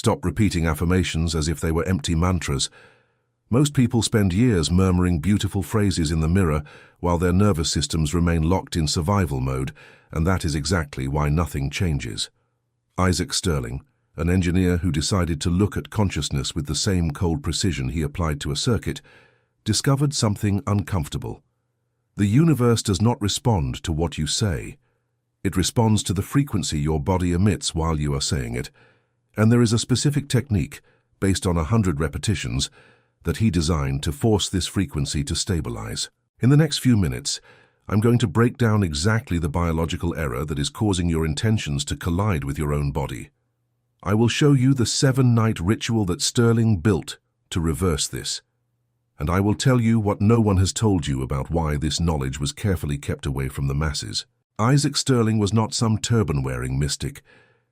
Stop repeating affirmations as if they were empty mantras. Most people spend years murmuring beautiful phrases in the mirror while their nervous systems remain locked in survival mode, and that is exactly why nothing changes. Isaac Sterling, an engineer who decided to look at consciousness with the same cold precision he applied to a circuit, discovered something uncomfortable. The universe does not respond to what you say. It responds to the frequency your body emits while you are saying it, and there is a specific technique, based on 100 repetitions, that he designed to force this frequency to stabilize. In the next few minutes, I'm going to break down exactly the biological error that is causing your intentions to collide with your own body. I will show you the 7-night ritual that Sterling built to reverse this. And I will tell you what no one has told you about why this knowledge was carefully kept away from the masses. Isaac Sterling was not some turban-wearing mystic.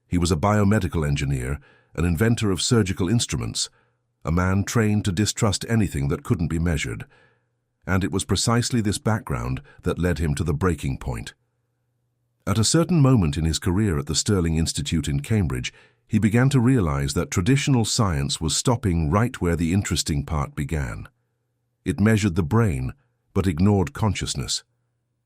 He was a biomedical engineer, an inventor of surgical instruments, a man trained to distrust anything that couldn't be measured. And it was precisely this background that led him to the breaking point. At a certain moment in his career at the Sterling Institute in Cambridge, he began to realize that traditional science was stopping right where the interesting part began. It measured the brain, but ignored consciousness.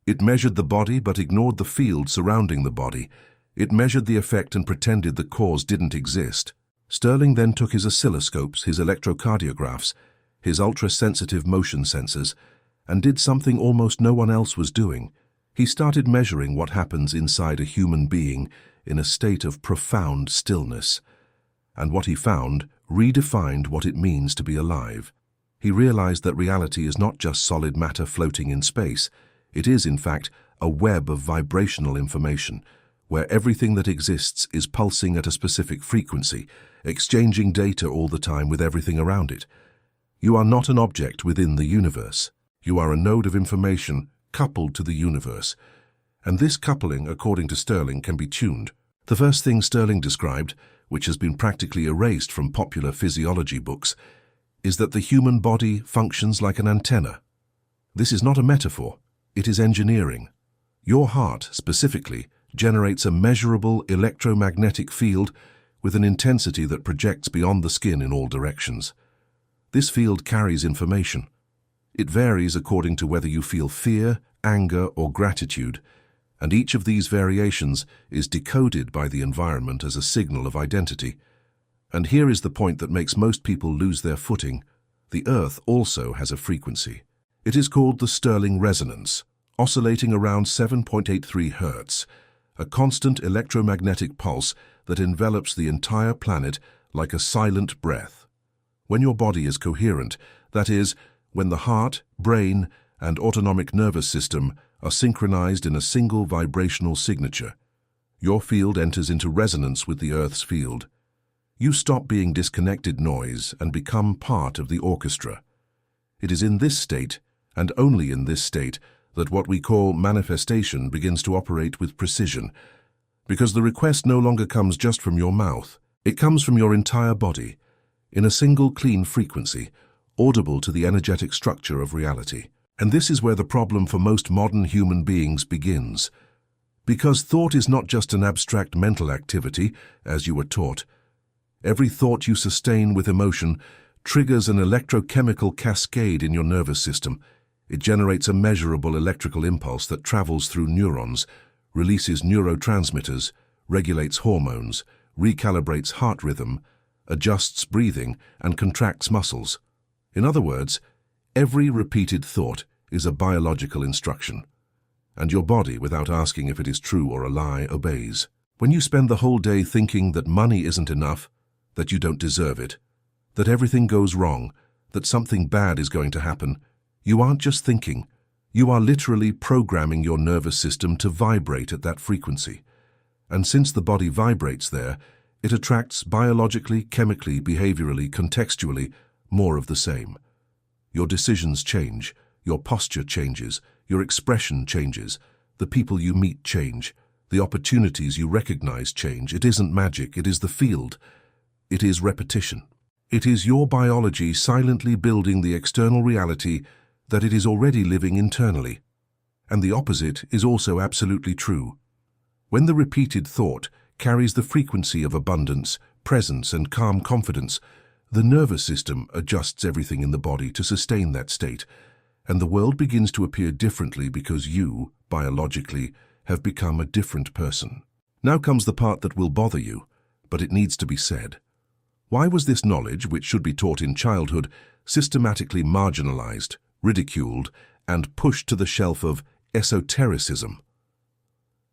It measured the body, but ignored the field surrounding the body. It measured the effect and pretended the cause didn't exist. Sterling then took his oscilloscopes, his electrocardiographs, his ultra-sensitive motion sensors, and did something almost no one else was doing. He started measuring what happens inside a human being in a state of profound stillness. And what he found redefined what it means to be alive. He realized that reality is not just solid matter floating in space. It is, in fact, a web of vibrational information, where everything that exists is pulsing at a specific frequency, exchanging data all the time with everything around it. You are not an object within the universe. You are a node of information coupled to the universe. And this coupling, according to Sterling, can be tuned. The first thing Sterling described, which has been practically erased from popular physiology books, is that the human body functions like an antenna. This is not a metaphor. It is engineering. Your heart, specifically, generates a measurable electromagnetic field with an intensity that projects beyond the skin in all directions. This field carries information. It varies according to whether you feel fear, anger, or gratitude, and each of these variations is decoded by the environment as a signal of identity. And here is the point that makes most people lose their footing. The Earth also has a frequency. It is called the Sterling resonance, oscillating around 7.83 Hz, a constant electromagnetic pulse that envelops the entire planet like a silent breath. When your body is coherent, that is, when the heart, brain, and autonomic nervous system are synchronized in a single vibrational signature, your field enters into resonance with the Earth's field. You stop being disconnected noise and become part of the orchestra. It is in this state, and only in this state, that what we call manifestation begins to operate with precision, because the request no longer comes just from your mouth. It comes from your entire body, in a single clean frequency, audible to the energetic structure of reality. And this is where the problem for most modern human beings begins. Because thought is not just an abstract mental activity, as you were taught. Every thought you sustain with emotion triggers an electrochemical cascade in your nervous system. It generates a measurable electrical impulse that travels through neurons, releases neurotransmitters, regulates hormones, recalibrates heart rhythm, adjusts breathing, and contracts muscles. In other words, every repeated thought is a biological instruction. And your body, without asking if it is true or a lie, obeys. When you spend the whole day thinking that money isn't enough, that you don't deserve it, that everything goes wrong, that something bad is going to happen, you aren't just thinking. You are literally programming your nervous system to vibrate at that frequency. And since the body vibrates there, it attracts biologically, chemically, behaviorally, contextually, more of the same. Your decisions change, your posture changes, your expression changes, the people you meet change, the opportunities you recognize change. It isn't magic, it is the field. It is repetition. It is your biology silently building the external reality that it is already living internally. And the opposite is also absolutely true. When the repeated thought carries the frequency of abundance, presence, and calm confidence, the nervous system adjusts everything in the body to sustain that state, and the world begins to appear differently because you, biologically, have become a different person. Now comes the part that will bother you, but it needs to be said. Why was this knowledge, which should be taught in childhood, systematically marginalized, ridiculed, and pushed to the shelf of esotericism?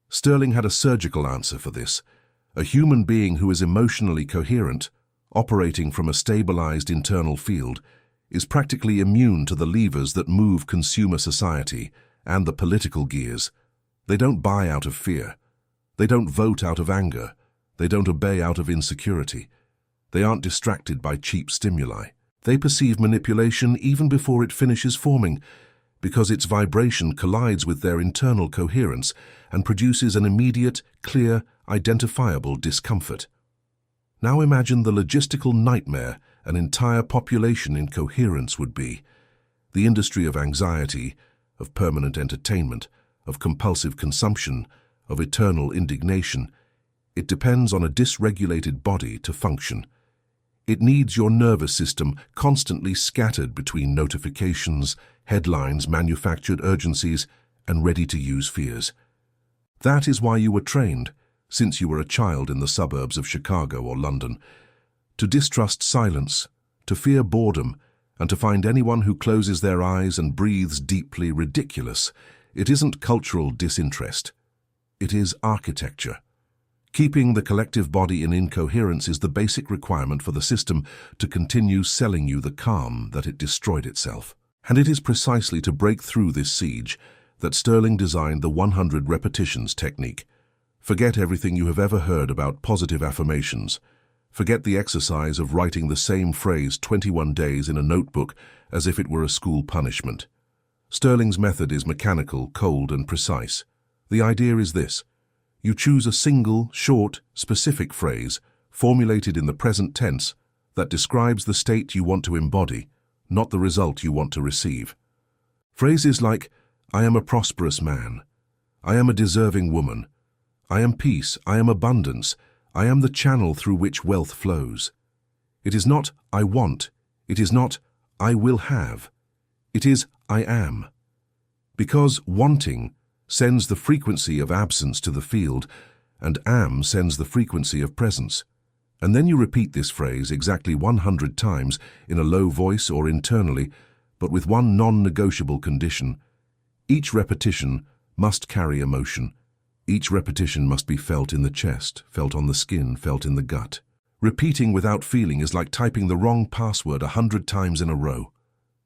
Sterling had a surgical answer for this. A human being who is emotionally coherent, operating from a stabilized internal field, is practically immune to the levers that move consumer society and the political gears. They don't buy out of fear. They don't vote out of anger. They don't obey out of insecurity. They aren't distracted by cheap stimuli. They perceive manipulation even before it finishes forming, because its vibration collides with their internal coherence and produces an immediate, clear, identifiable discomfort. Now imagine the logistical nightmare an entire population in coherence would be. The industry of anxiety, of permanent entertainment, of compulsive consumption, of eternal indignation. It depends on a dysregulated body to function. It needs your nervous system constantly scattered between notifications, headlines, manufactured urgencies, and ready-to-use fears. That is why you were trained, since you were a child in the suburbs of Chicago or London, to distrust silence, to fear boredom, and to find anyone who closes their eyes and breathes deeply ridiculous. It isn't cultural disinterest. It is architecture. Keeping the collective body in incoherence is the basic requirement for the system to continue selling you the calm that it destroyed itself. And it is precisely to break through this siege that Sterling designed the 100 repetitions technique. Forget everything you have ever heard about positive affirmations. Forget the exercise of writing the same phrase 21 days in a notebook as if it were a school punishment. Sterling's method is mechanical, cold, and precise. The idea is this. You choose a single, short, specific phrase, formulated in the present tense, that describes the state you want to embody, not the result you want to receive. Phrases like, I am a prosperous man, I am a deserving woman, I am peace, I am abundance, I am the channel through which wealth flows. It is not, I want, it is not, I will have. It is, I am. Because wanting sends the frequency of absence to the field, and am sends the frequency of presence. And then you repeat this phrase exactly 100 times in a low voice or internally, but with one non-negotiable condition. Each repetition must carry emotion. Each repetition must be felt in the chest, felt on the skin, felt in the gut. Repeating without feeling is like typing the wrong password 100 times in a row.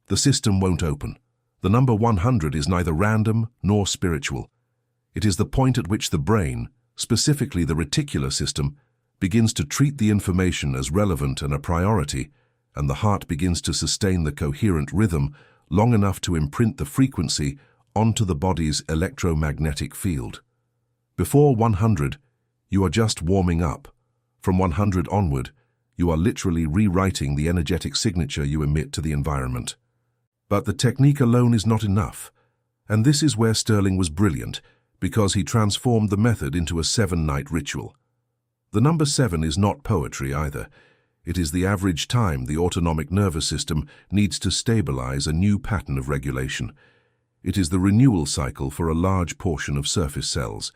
The system won't open. The number 100 is neither random nor spiritual. It is the point at which the brain, specifically the reticular system, begins to treat the information as relevant and a priority, and the heart begins to sustain the coherent rhythm long enough to imprint the frequency onto the body's electromagnetic field. Before 100, you are just warming up. From 100 onward, you are literally rewriting the energetic signature you emit to the environment. But the technique alone is not enough, and this is where Sterling was brilliant, because he transformed the method into a 7-night ritual. The number 7 is not poetry either. It is the average time the autonomic nervous system needs to stabilize a new pattern of regulation. It is the renewal cycle for a large portion of surface cells.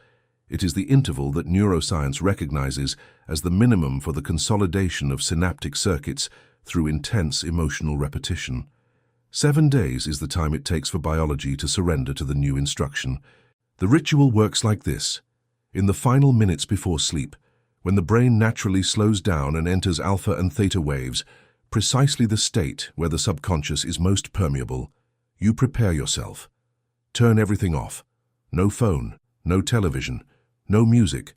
It is the interval that neuroscience recognizes as the minimum for the consolidation of synaptic circuits through intense emotional repetition. 7 days is the time it takes for biology to surrender to the new instruction. The ritual works like this. In the final minutes before sleep, when the brain naturally slows down and enters alpha and theta waves, precisely the state where the subconscious is most permeable, you prepare yourself. Turn everything off. No phone, no television, no music,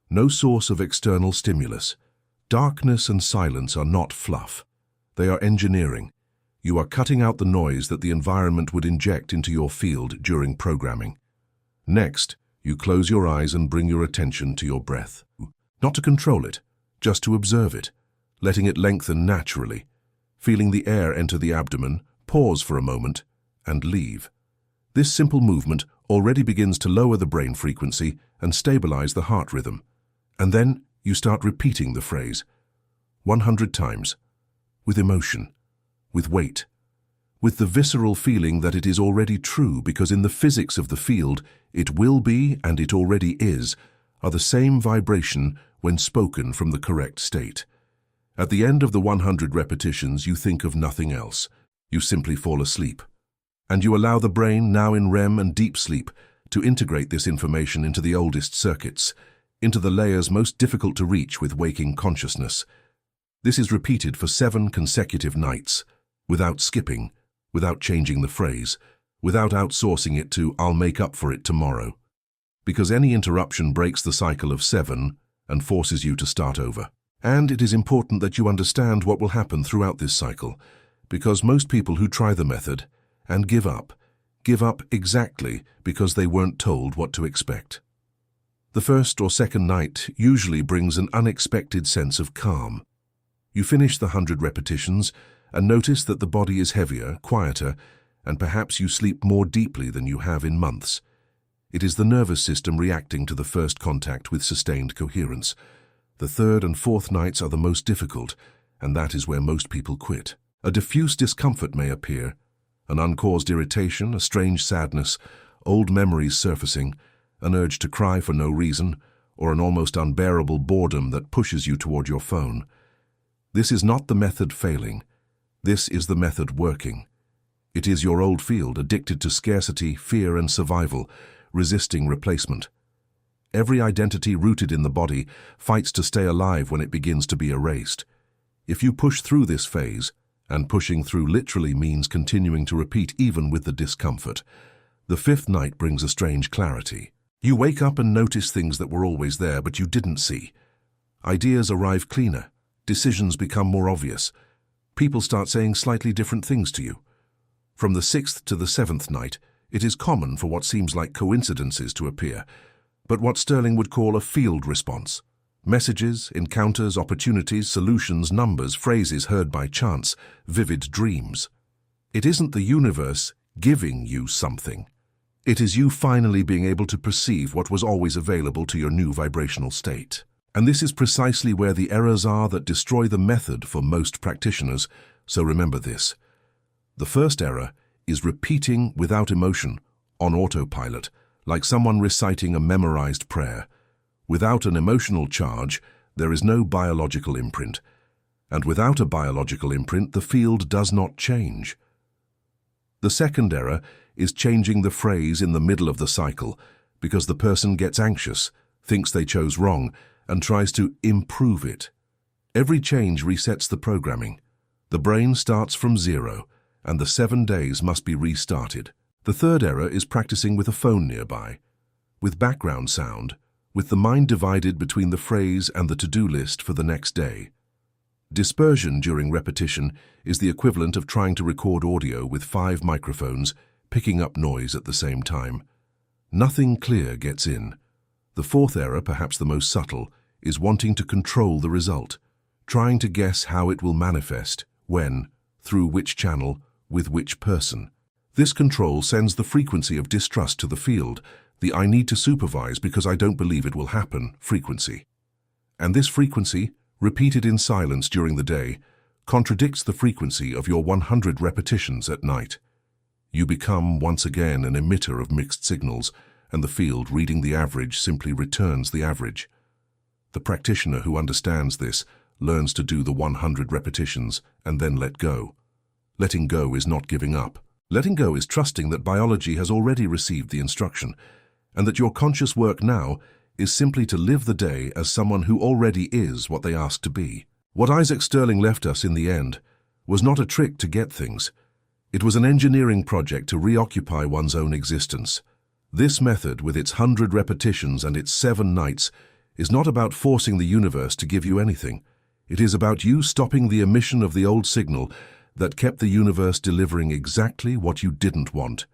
no source of external stimulus. Darkness and silence are not fluff. They are engineering. You are cutting out the noise that the environment would inject into your field during programming. Next, you close your eyes and bring your attention to your breath. Not to control it, just to observe it, letting it lengthen naturally. Feeling the air enter the abdomen, pause for a moment, and leave. This simple movement already begins to lower the brain frequency and stabilize the heart rhythm. And then you start repeating the phrase, 100 times, with emotion, with weight, with the visceral feeling that it is already true because in the physics of the field, it will be and it already is, are the same vibration when spoken from the correct state. At the end of the 100 repetitions, you think of nothing else. You simply fall asleep. And you allow the brain, now in REM and deep sleep, to integrate this information into the oldest circuits, into the layers most difficult to reach with waking consciousness. This is repeated for 7 consecutive nights, without skipping, without changing the phrase, without outsourcing it to "I'll make up for it tomorrow." Because any interruption breaks the cycle of 7 and forces you to start over. And it is important that you understand what will happen throughout this cycle, because most people who try the method and give up exactly because they weren't told what to expect. The first or second night usually brings an unexpected sense of calm. You finish the 100 repetitions and notice that the body is heavier, quieter, and perhaps you sleep more deeply than you have in months. It is the nervous system reacting to the first contact with sustained coherence. The third and fourth nights are the most difficult, and that is where most people quit. A diffuse discomfort may appear, an uncaused irritation, a strange sadness, old memories surfacing, an urge to cry for no reason, or an almost unbearable boredom that pushes you toward your phone. This is not the method failing. This is the method working. It is your old field, addicted to scarcity, fear, and survival, resisting replacement. Every identity rooted in the body fights to stay alive when it begins to be erased. If you push through this phase, and pushing through literally means continuing to repeat even with the discomfort, the 5th night brings a strange clarity. You wake up and notice things that were always there but you didn't see. Ideas arrive cleaner. Decisions become more obvious. People start saying slightly different things to you. From the 6th to the 7th night, it is common for what seems like coincidences to appear, but what Sterling would call a field response. Messages, encounters, opportunities, solutions, numbers, phrases heard by chance, vivid dreams. It isn't the universe giving you something. It is you finally being able to perceive what was always available to your new vibrational state. And this is precisely where the errors are that destroy the method for most practitioners, so remember this. The first error is repeating without emotion, on autopilot, like someone reciting a memorized prayer. Without an emotional charge, there is no biological imprint. And without a biological imprint, the field does not change. The second error is changing the phrase in the middle of the cycle, because the person gets anxious, thinks they chose wrong, and tries to improve it. Every change resets the programming. The brain starts from 0, and the 7 days must be restarted. The third error is practicing with a phone nearby, with background sound, with the mind divided between the phrase and the to-do list for the next day. Dispersion during repetition is the equivalent of trying to record audio with 5 microphones, picking up noise at the same time. Nothing clear gets in. The fourth error, perhaps the most subtle, is wanting to control the result, trying to guess how it will manifest, when, through which channel, with which person. This control sends the frequency of distrust to the field, the "I need to supervise because I don't believe it will happen" frequency. And this frequency, repeated in silence during the day, contradicts the frequency of your 100 repetitions at night. You become once again an emitter of mixed signals, and the field, reading the average, simply returns the average. The practitioner who understands this learns to do the 100 repetitions and then let go. Letting go is not giving up. Letting go is trusting that biology has already received the instruction, and that your conscious work now is simply to live the day as someone who already is what they ask to be. What Isaac Sterling left us in the end was not a trick to get things. It was an engineering project to reoccupy one's own existence. This method, with its 100 repetitions and its 7 nights, is not about forcing the universe to give you anything. It is about you stopping the emission of the old signal that kept the universe delivering exactly what you didn't want.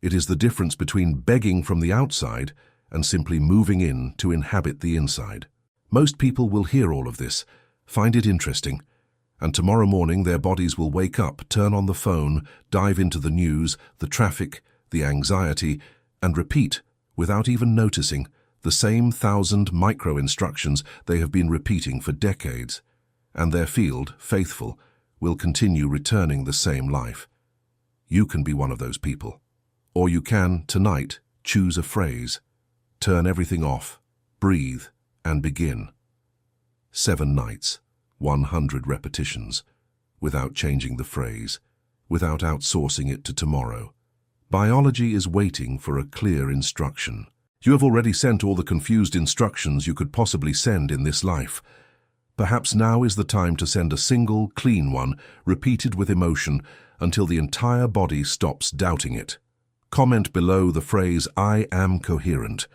It is the difference between begging from the outside and simply moving in to inhabit the inside. Most people will hear all of this, find it interesting, and tomorrow morning their bodies will wake up, turn on the phone, dive into the news, the traffic, the anxiety, and repeat, without even noticing, the same 1,000 micro-instructions they have been repeating for decades. and their field, faithful, will continue returning the same life. You can be one of those people. Or you can, tonight, choose a phrase. Turn everything off, breathe, and begin. 7 nights, 100 repetitions, without changing the phrase, without outsourcing it to tomorrow. Biology is waiting for a clear instruction. You have already sent all the confused instructions you could possibly send in this life. Perhaps now is the time to send a single, clean one, repeated with emotion, until the entire body stops doubting it. Comment below the phrase, "I am coherent."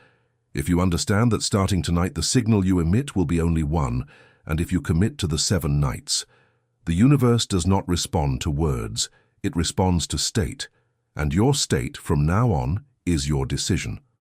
If you understand that starting tonight the signal you emit will be only one, and if you commit to the 7 nights. The universe does not respond to words, it responds to state, and your state from now on is your decision.